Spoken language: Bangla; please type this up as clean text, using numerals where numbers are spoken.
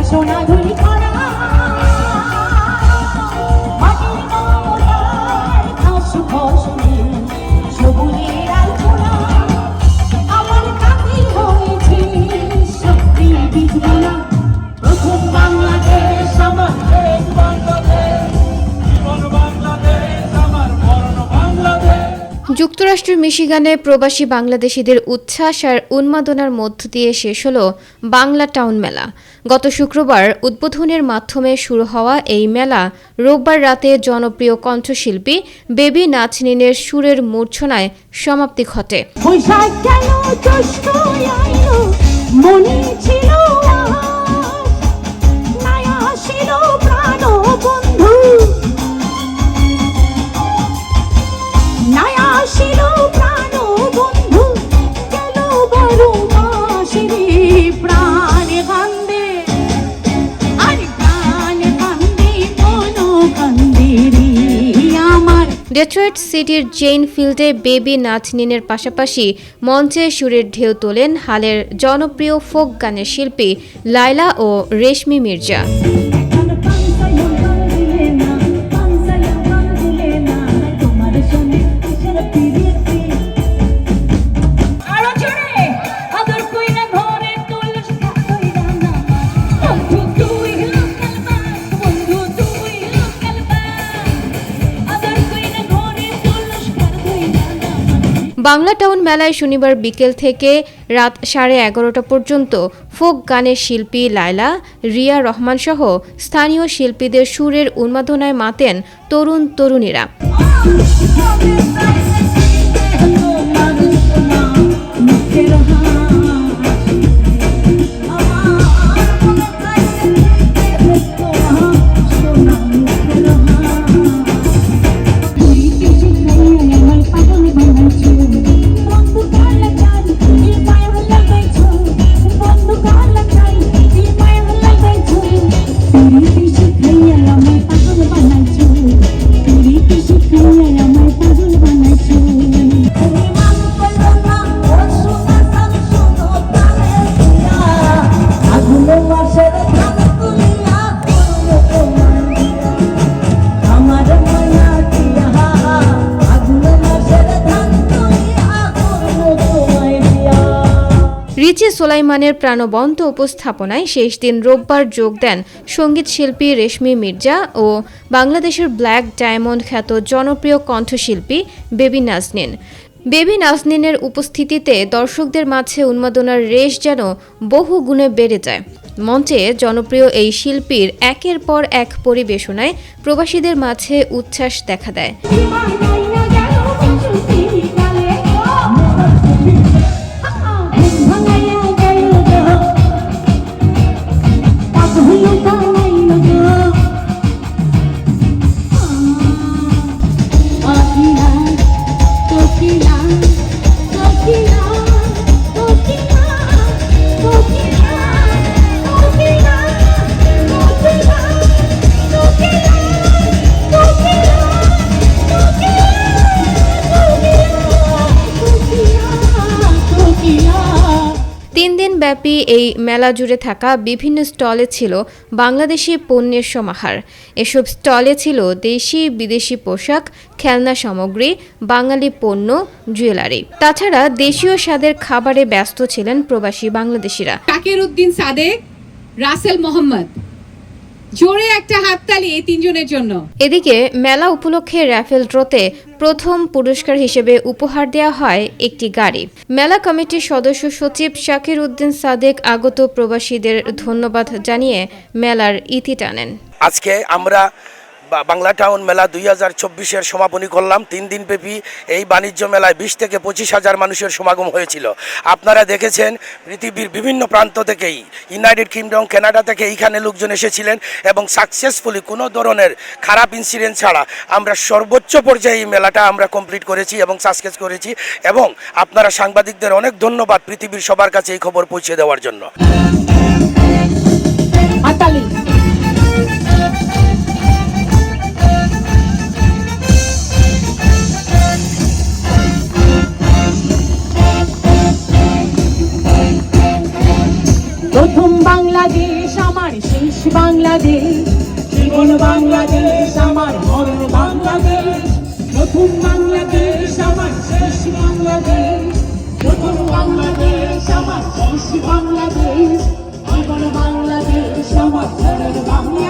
সোনাধুলি করা মাটির মমতার ঘাস ফসলে সবুজের আলপনা আমার কাছে হয়েছে শক্তি বিজনা প্রথম বাংলাদেশ আমার দেশ বাংলাদেশ জীবন বাংলাদেশ আমার মরণ বাংলাদেশ। যুক্তরাষ্ট্রের মিশিগানে প্রবাসী বাংলাদেশিদের উচ্ছ্বাস আর উন্মাদনার মধ্য দিয়ে শেষ হলো বাংলা টাউন মেলা। গত শুক্রবার উদ্বোধনের মাধ্যমে শুরু হওয়া এই মেলা রোববার রাতে জনপ্রিয় কণ্ঠশিল্পী বেবি নাজনীনের সুরের মূর্ছনায় সমাপ্তি ঘটে। ডেট্রয়েট সিটির জেইন ফিল্ডে বেবি নাজনীনের পাশাপাশি মঞ্চে সুরের ঢেউ তোলেন হালের জনপ্রিয় ফোক গানের শিল্পী লায়লা ও রেশমি মির্জা। বাংলা টাউন মেলায় শনিবার বিকেল থেকে রাত 11:30 পর্যন্ত ফোক গানের শিল্পী লায়লা, রিয়া রহমান সহ স্থানীয় শিল্পীদের সুরের উন্মাদনায় মাতেন তরুণ তরুণীরা। রিচি সোলাইমানের প্রাণবন্ত উপস্থাপনায় শেষ দিন রোববার যোগ দেন সঙ্গীত শিল্পী রেশমি মির্জা ও বাংলাদেশের ব্ল্যাক ডায়মন্ড খ্যাত জনপ্রিয় কণ্ঠশিল্পী বেবি নাজনীন। বেবি নাজনীনের উপস্থিতিতে দর্শকদের মাঝে উন্মাদনার রেশ যেন বহু গুণে বেড়ে যায়। মঞ্চে জনপ্রিয় এই শিল্পীর একের পর এক পরিবেশনায় প্রবাসীদের মাঝে উচ্ছ্বাস দেখা দেয়। ব্যাপী এই মেলা জুড়ে থাকা বিভিন্ন স্টলে ছিল বাংলাদেশি পণ্যের সমাহার। এসব স্টলে ছিল দেশি বিদেশি পোশাক, খেলনা সামগ্রী, বাঙালি পণ্য, জুয়েলারি। তাছাড়া দেশীয় স্বাদের খাবারে ব্যস্ত ছিলেন প্রবাসী বাংলাদেশিরা। শাকির উদ্দিন সাদেক, রাসেল মোহাম্মদ, জোরে একটা হাততালি এই তিনজনের জন্য। এদিকে মেলা উপলক্ষে র্যাফেল ড্রতে প্রথম পুরস্কার হিসেবে উপহার দেওয়া হয় একটি গাড়ি। মেলা কমিটির সদস্য সচিব শাকির উদ্দিন সাদেক আগত প্রবাসীদের ধন্যবাদ জানিয়ে মেলার ইতি টানেন। আজকে আমরা বাংলা টাউন মেলা 2024-এর সমাপনী করলাম। 3 দিন ব্যাপী এই বাণিজ্য মেলায় 20 থেকে 25,000 মানুষের সমাগম হয়েছিল। আপনারা দেখেছেন পৃথিবীর বিভিন্ন প্রান্ত থেকেই, ইউনাইটেড কিংডম, কানাডা থেকে এইখানে লোকজন এসেছিলেন এবং সাকসেসফুলি কোনো ধরনের খারাপ ইনসিডেন্ট ছাড়া আমরা সর্বোচ্চ পর্যায়ে এই মেলাটা আমরা কমপ্লিট করেছি এবং সাকসেস করেছি। এবং আপনারা সাংবাদিকদের অনেক ধন্যবাদ পৃথিবীর সবার কাছে এই খবর পৌঁছে দেওয়ার জন্য। প্রথম বাংলাদেশ আমার আমার শেষ বাংলাদেশ, জীবন বাংলাদেশ আমার মরণ বাংলাদেশ, নতুন বাংলাদেশ আমার শেষ বাংলাদেশ, নতুন বাংলাদেশ আমার শেষ বাংলাদেশ, জীবন বাংলাদেশ আমার মরণ বাংলাদেশ।